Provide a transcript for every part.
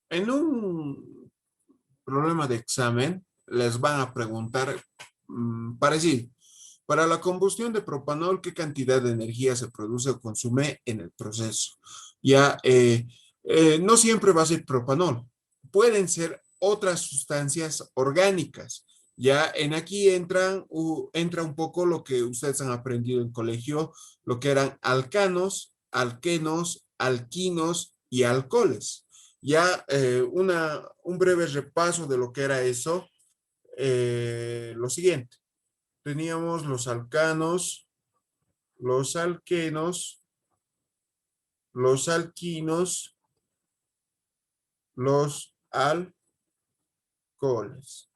En un problema de examen les van a preguntar parecido. Para la combustión de propanol, ¿qué cantidad de energía se produce o consume en el proceso? Ya, no siempre va a ser propanol. Pueden ser otras sustancias orgánicas. Ya en aquí entra un poco lo que ustedes han aprendido en colegio, lo que eran alcanos, alquenos, alquinos y alcoholes. Ya un breve repaso de lo que era eso. Lo siguiente, teníamos los alcanos, los alquenos, los alquinos, los alcoholes.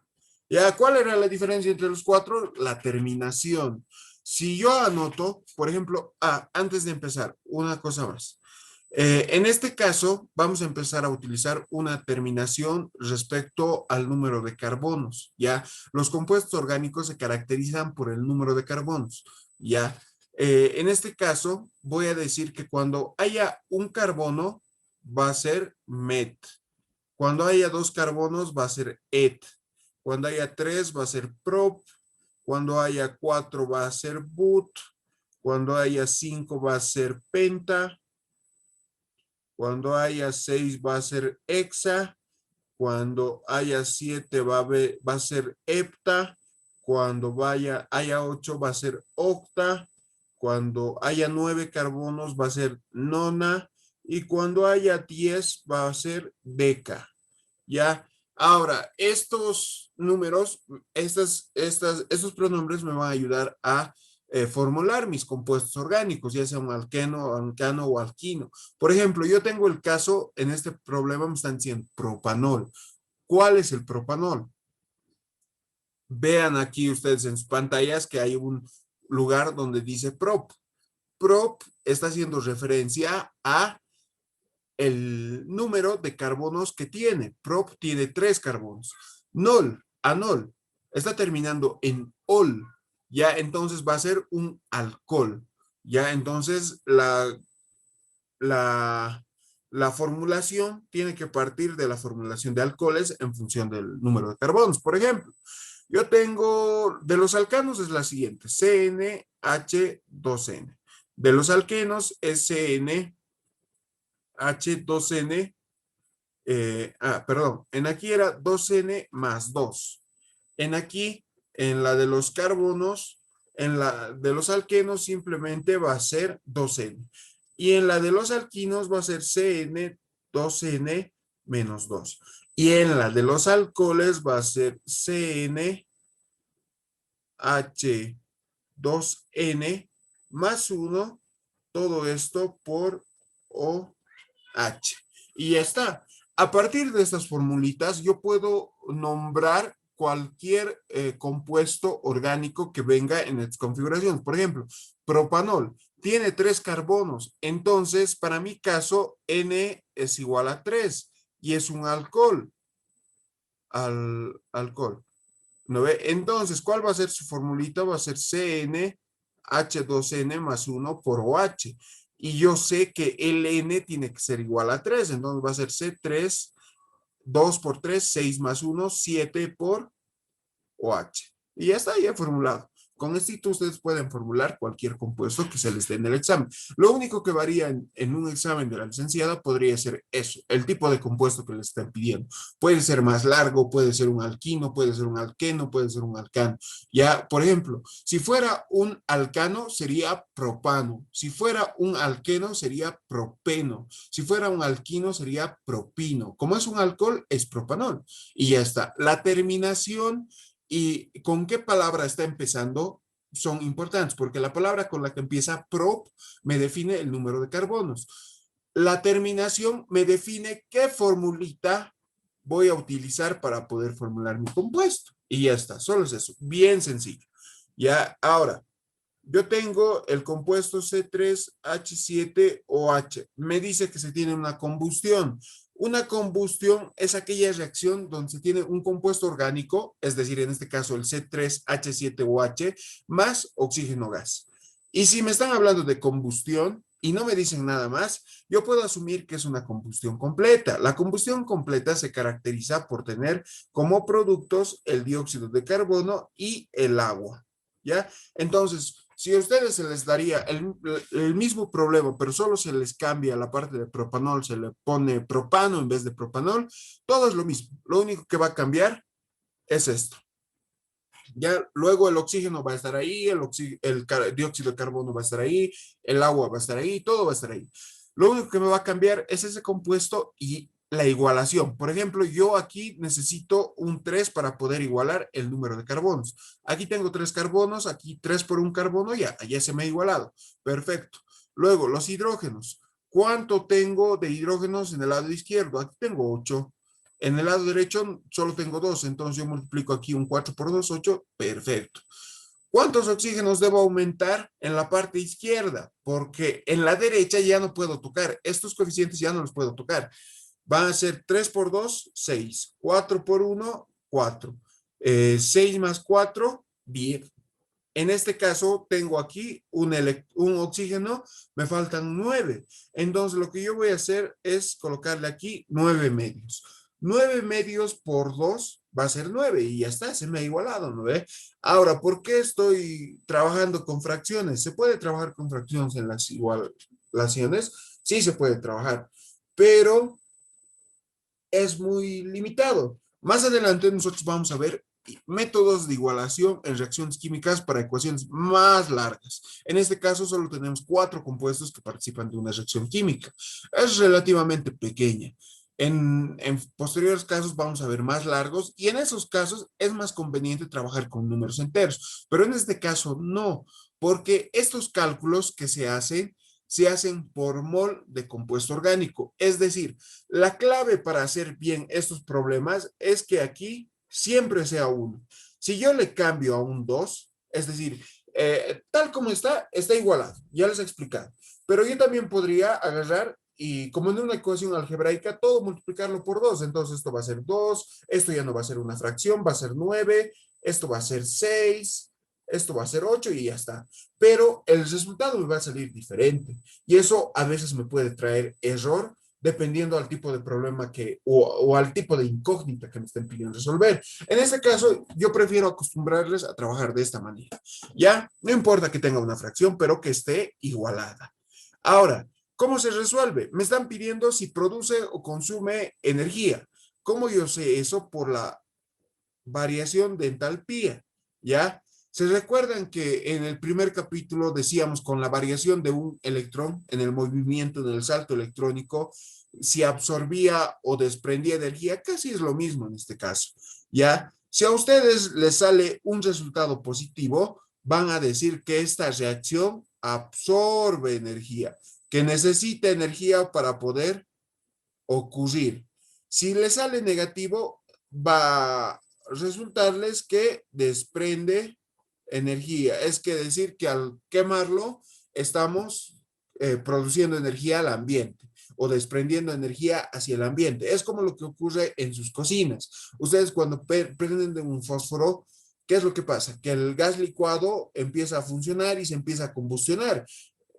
¿Ya cuál era la diferencia entre los cuatro? La terminación. Si yo anoto, por ejemplo, antes de empezar, una cosa más. En este caso, vamos a empezar a utilizar una terminación respecto al número de carbonos, ¿ya? Los compuestos orgánicos se caracterizan por el número de carbonos, ¿ya? En este caso, voy a decir que cuando haya un carbono, va a ser met. Cuando haya dos carbonos, va a ser et. Cuando haya tres, va a ser prop. Cuando haya cuatro, va a ser but. Cuando haya cinco, va a ser penta. Cuando haya 6 va a ser hexa. Cuando haya 7 va a ser hepta. Cuando haya 8 va a ser octa. Cuando haya 9 carbonos va a ser nona. Y cuando haya 10 va a ser deca. ¿Ya? Ahora, estos números, estos pronombres me van a ayudar a formular mis compuestos orgánicos, ya sea un alqueno, alcano o alquino. Por ejemplo, yo tengo el caso, en este problema me están diciendo propanol. ¿Cuál es el propanol? Vean aquí ustedes en sus pantallas que hay un lugar donde dice prop. Prop está haciendo referencia a el número de carbonos que tiene. Prop tiene 3 carbonos. Nol, anol, está terminando en ol. Ya entonces va a ser un alcohol. Ya entonces la formulación tiene que partir de la formulación de alcoholes en función del número de carbonos. Por ejemplo, yo tengo de los alcanos es la siguiente: CnH2n. De los alquenos es CnH2n. Perdón, en aquí era 2n más 2. En aquí, en la de los carbonos, en la de los alquenos simplemente va a ser 2n. Y en la de los alquinos va a ser CN2n menos 2. Y en la de los alcoholes va a ser CnH2n más 1, todo esto por OH. Y ya está. A partir de estas formulitas, yo puedo nombrar cualquier compuesto orgánico que venga en esta configuración. Por ejemplo, propanol tiene 3 carbonos. Entonces, para mi caso, N es igual a 3 y es un alcohol. Alcohol. ¿No ve? Entonces, ¿cuál va a ser su formulita? Va a ser CnH2n más 1 por OH. Y yo sé que el N tiene que ser igual a 3. Entonces va a ser C3, 2 por 3, 6 más 1, 7 por OH. Y ya está, ya formulado. Con esto ustedes pueden formular cualquier compuesto que se les dé en el examen. Lo único que varía en un examen de la licenciada podría ser eso, el tipo de compuesto que les están pidiendo. Puede ser más largo, puede ser un alquino, puede ser un alqueno, puede ser un alcano. Ya, por ejemplo, si fuera un alcano sería propano, si fuera un alqueno sería propeno, si fuera un alquino sería propino. Como es un alcohol, es propanol. Y ya está. La terminación y con qué palabra está empezando son importantes, porque la palabra con la que empieza prop me define el número de carbonos. La terminación me define qué formulita voy a utilizar para poder formular mi compuesto. Y ya está, solo es eso, bien sencillo. Ya, ahora, yo tengo el compuesto C3H7OH. Me dice que se tiene una combustión. Una combustión es aquella reacción donde se tiene un compuesto orgánico, es decir, en este caso el C3H7OH, más oxígeno gas. Y si me están hablando de combustión, y no me dicen nada más, yo puedo asumir que es una combustión completa. La combustión completa se caracteriza por tener como productos el dióxido de carbono y el agua, ¿ya? Entonces, si a ustedes se les daría el mismo problema, pero solo se les cambia la parte de propanol, se le pone propano en vez de propanol, todo es lo mismo. Lo único que va a cambiar es esto. Ya luego el oxígeno va a estar ahí, dióxido de carbono va a estar ahí, el agua va a estar ahí, todo va a estar ahí. Lo único que me va a cambiar es ese compuesto y la igualación. Por ejemplo, yo aquí necesito un 3 para poder igualar el número de carbonos. Aquí tengo 3 carbonos, aquí 3 por un carbono, ya se me ha igualado. Perfecto. Luego, los hidrógenos. ¿Cuánto tengo de hidrógenos en el lado izquierdo? Aquí tengo 8. En el lado derecho solo tengo 2, entonces yo multiplico aquí un 4 por 2, 8, perfecto. ¿Cuántos oxígenos debo aumentar en la parte izquierda? Porque en la derecha ya no puedo tocar. Estos coeficientes ya no los puedo tocar. Van a ser 3 por 2, 6. 4 por 1, 4. 6 más 4, 10. En este caso, tengo aquí un oxígeno, me faltan 9. Entonces, lo que yo voy a hacer es colocarle aquí 9 medios. 9 medios por 2 va a ser 9 y ya está, se me ha igualado, ¿no ve? Ahora, ¿por qué estoy trabajando con fracciones? ¿Se puede trabajar con fracciones en las igualaciones? Sí, se puede trabajar, pero es muy limitado. Más adelante nosotros vamos a ver métodos de igualación en reacciones químicas para ecuaciones más largas. En este caso solo tenemos 4 compuestos que participan de una reacción química. Es relativamente pequeña. En posteriores casos vamos a ver más largos y en esos casos es más conveniente trabajar con números enteros, pero en este caso no, porque estos cálculos que se hacen por mol de compuesto orgánico. Es decir, la clave para hacer bien estos problemas es que aquí siempre sea 1. Si yo le cambio a un 2, es decir, tal como está igualado, ya les he explicado. Pero yo también podría agarrar y como en una ecuación algebraica, todo multiplicarlo por 2. Entonces esto va a ser 2, esto ya no va a ser una fracción, va a ser 9, esto va a ser 6, esto va a ser 8 y ya está. Pero el resultado me va a salir diferente. Y eso a veces me puede traer error dependiendo al tipo de problema o al tipo de incógnita que me estén pidiendo resolver. En este caso, yo prefiero acostumbrarles a trabajar de esta manera. Ya, no importa que tenga una fracción, pero que esté igualada. Ahora, ¿cómo se resuelve? Me están pidiendo si produce o consume energía. ¿Cómo yo sé eso? Por la variación de entalpía, ¿ya? ¿Se recuerdan que en el primer capítulo decíamos con la variación de un electrón en el movimiento, en el salto electrónico, si absorbía o desprendía energía? Casi es lo mismo en este caso, ¿ya? Si a ustedes les sale un resultado positivo, van a decir que esta reacción absorbe energía, que necesita energía para poder ocurrir. Si les sale negativo, va a resultarles que desprende energía. Es que decir que al quemarlo estamos produciendo energía al ambiente o desprendiendo energía hacia el ambiente. Es como lo que ocurre en sus cocinas. Ustedes cuando prenden un fósforo, ¿qué es lo que pasa? Que el gas licuado empieza a funcionar y se empieza a combustionar.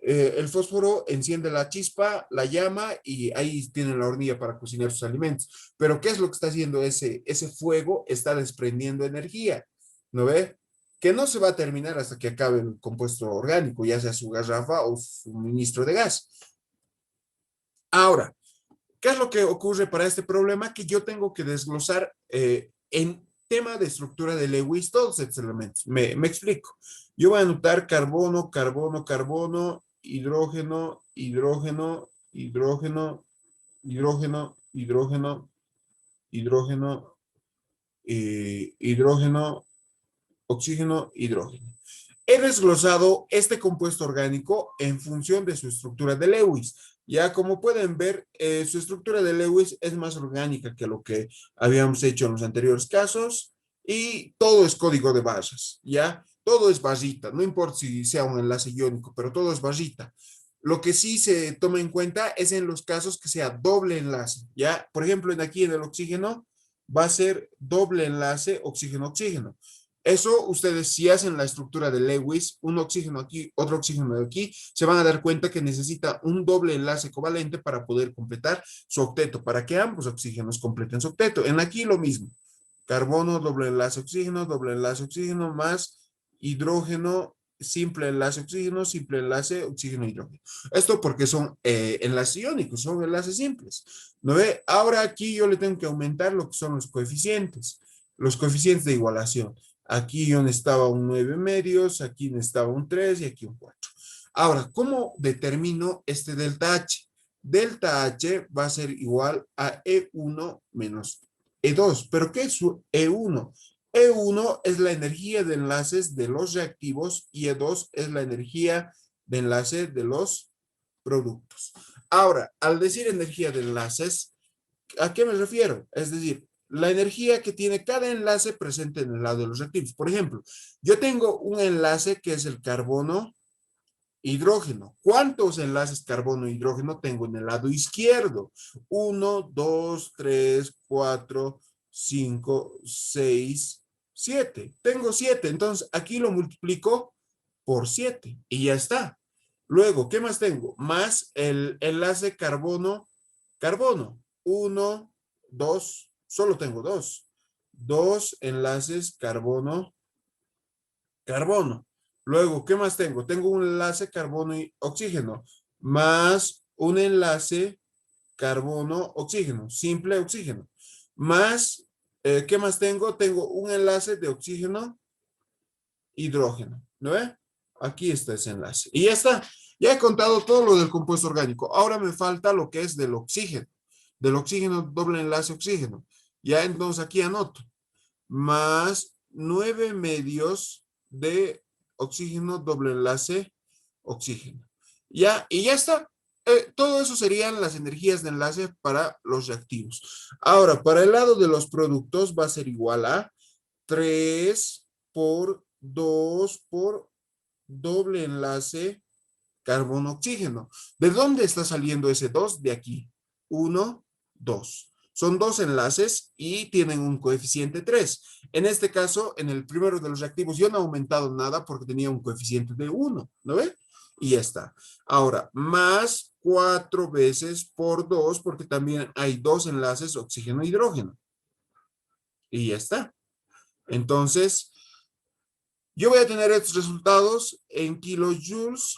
El fósforo enciende la chispa, la llama y ahí tienen la hornilla para cocinar sus alimentos. Pero ¿qué es lo que está haciendo ese fuego? Está desprendiendo energía, ¿no ve? Que no se va a terminar hasta que acabe el compuesto orgánico, ya sea su garrafa o su suministro de gas. Ahora, ¿qué es lo que ocurre para este problema? Que yo tengo que desglosar en tema de estructura de Lewis todos estos elementos. Me explico. Yo voy a anotar carbono, carbono, carbono, hidrógeno, hidrógeno, hidrógeno, hidrógeno, hidrógeno, hidrógeno, hidrógeno, oxígeno, hidrógeno. He desglosado este compuesto orgánico en función de su estructura de Lewis. Ya como pueden ver, su estructura de Lewis es más orgánica que lo que habíamos hecho en los anteriores casos y todo es código de barras, ¿ya? Todo es barrita, no importa si sea un enlace iónico, pero todo es barrita. Lo que sí se toma en cuenta es en los casos que sea doble enlace, ¿ya? Por ejemplo, aquí en el oxígeno va a ser doble enlace oxígeno-oxígeno. Eso ustedes si hacen la estructura de Lewis, un oxígeno aquí, otro oxígeno de aquí, se van a dar cuenta que necesita un doble enlace covalente para poder completar su octeto, para que ambos oxígenos completen su octeto. En aquí lo mismo. Carbono, doble enlace oxígeno, más hidrógeno, simple enlace, oxígeno, hidrógeno. Esto porque son enlaces iónicos, son enlaces simples. ¿No ve? Ahora aquí yo le tengo que aumentar lo que son los coeficientes de igualación. Aquí yo necesitaba un 9 medios, aquí necesitaba un 3 y aquí un 4. Ahora, ¿cómo determino este delta H? Delta H va a ser igual a E1 menos E2. ¿Pero qué es E1? E1 es la energía de enlaces de los reactivos y E2 es la energía de enlace de los productos. Ahora, al decir energía de enlaces, ¿a qué me refiero? Es decir, la energía que tiene cada enlace presente en el lado de los reactivos. Por ejemplo, yo tengo un enlace que es el carbono hidrógeno. ¿Cuántos enlaces carbono-hidrógeno tengo en el lado izquierdo? 1, 2, 3, 4, 5, 6, 7. Tengo 7, entonces aquí lo multiplico por 7 y ya está. Luego, ¿qué más tengo? Más el enlace carbono. 1, 2, solo tengo 2. 2 enlaces carbono. Luego, ¿qué más tengo? Tengo un enlace carbono y oxígeno, más un enlace carbono, oxígeno, simple oxígeno, más, ¿qué más tengo? Tengo un enlace de oxígeno, hidrógeno, ¿no ve? Aquí está ese enlace. Y ya está. Ya he contado todo lo del compuesto orgánico. Ahora me falta lo que es del oxígeno, doble enlace oxígeno. Ya entonces aquí anoto más 9 medios de oxígeno, doble enlace, oxígeno. Ya, y ya está. Todo eso serían las energías de enlace para los reactivos. Ahora, para el lado de los productos va a ser igual a 3 por 2 por doble enlace carbono-oxígeno. ¿De dónde está saliendo ese 2? De aquí. 1, 2. Son dos enlaces y tienen un coeficiente 3. En este caso, en el primero de los reactivos, yo no he aumentado nada porque tenía un coeficiente de 1, ¿no ve? Y ya está. Ahora, más 4 veces por 2, porque también hay dos enlaces oxígeno-hidrógeno. Y ya está. Entonces, yo voy a tener estos resultados en kilojoules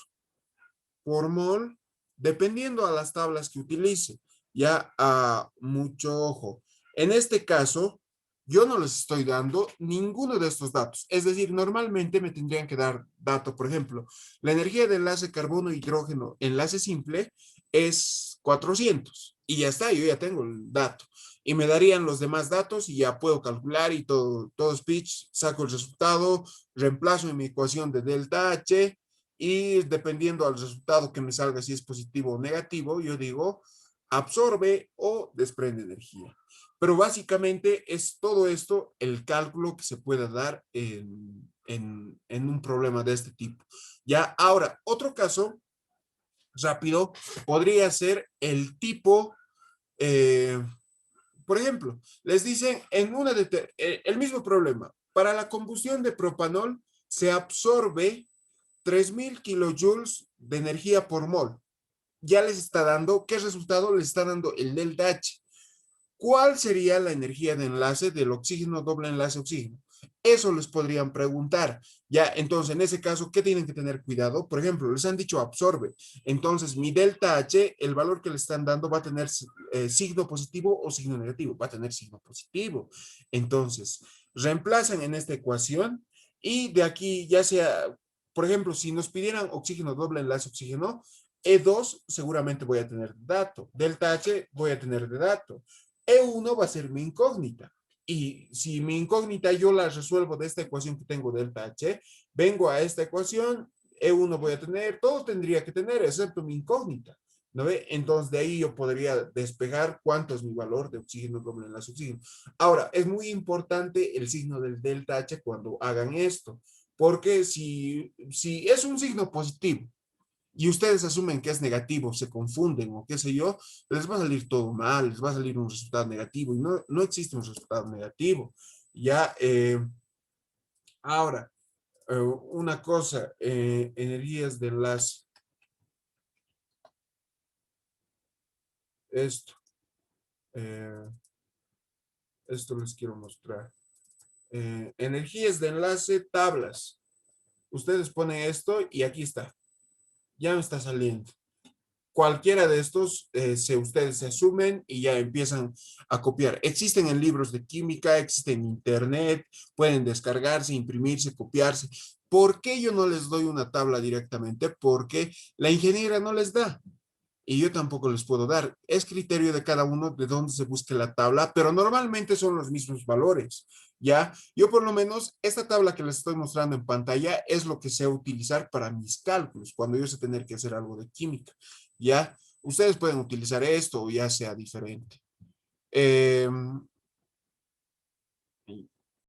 por mol, dependiendo a las tablas que utilice. Ya a mucho ojo. En este caso, yo no les estoy dando ninguno de estos datos. Es decir, normalmente me tendrían que dar dato, por ejemplo, la energía de enlace carbono-hidrógeno, enlace simple, es 400. Y ya está, yo ya tengo el dato. Y me darían los demás datos y ya puedo calcular y todo speech, saco el resultado, reemplazo en mi ecuación de delta H y dependiendo al resultado que me salga, si es positivo o negativo, yo digo absorbe o desprende energía. Pero básicamente es todo esto el cálculo que se puede dar en un problema de este tipo. Ya, ahora, otro caso rápido podría ser el tipo, eh, por ejemplo, les dicen en el mismo problema, para la combustión de propanol se absorbe 3000 kilojoules de energía por mol. Ya les está dando, ¿qué resultado les está dando el delta H? ¿Cuál sería la energía de enlace del oxígeno, doble enlace oxígeno? Eso les podrían preguntar. Ya, entonces, en ese caso, ¿qué tienen que tener cuidado? Por ejemplo, les han dicho absorbe. Entonces, mi delta H, el valor que le están dando va a tener signo positivo o signo negativo. Va a tener signo positivo. Entonces, reemplazan en esta ecuación y de aquí, ya sea, por ejemplo, si nos pidieran oxígeno, doble enlace oxígeno, E2 seguramente voy a tener dato. Delta H voy a tener de dato. E1 va a ser mi incógnita. Y si mi incógnita yo la resuelvo de esta ecuación que tengo delta H, vengo a esta ecuación, E1 voy a tener, todo tendría que tener, excepto mi incógnita. ¿No ve? Entonces de ahí yo podría despejar cuánto es mi valor de oxígeno doble enlace oxígeno. Ahora, es muy importante el signo del delta H cuando hagan esto, porque si es un signo positivo, y ustedes asumen que es negativo, se confunden o qué sé yo, les va a salir todo mal, les va a salir un resultado negativo y no existe un resultado negativo. Ya, Ahora, una cosa, energías de enlace. Esto, eh, esto les quiero mostrar. Energías de enlace, tablas. Ustedes ponen esto y aquí está. Ya me está saliendo. Cualquiera de estos, ustedes se asumen y ya empiezan a copiar. Existen en libros de química, existen en internet, pueden descargarse, imprimirse, copiarse. ¿Por qué yo no les doy una tabla directamente? Porque la ingeniera no les da y yo tampoco les puedo dar. Es criterio de cada uno de dónde se busque la tabla, pero normalmente son los mismos valores. ¿Ya? Yo por lo menos, esta tabla que les estoy mostrando en pantalla es lo que sé utilizar para mis cálculos, cuando yo sé tener que hacer algo de química. ¿Ya? Ustedes pueden utilizar esto o ya sea diferente. Eh,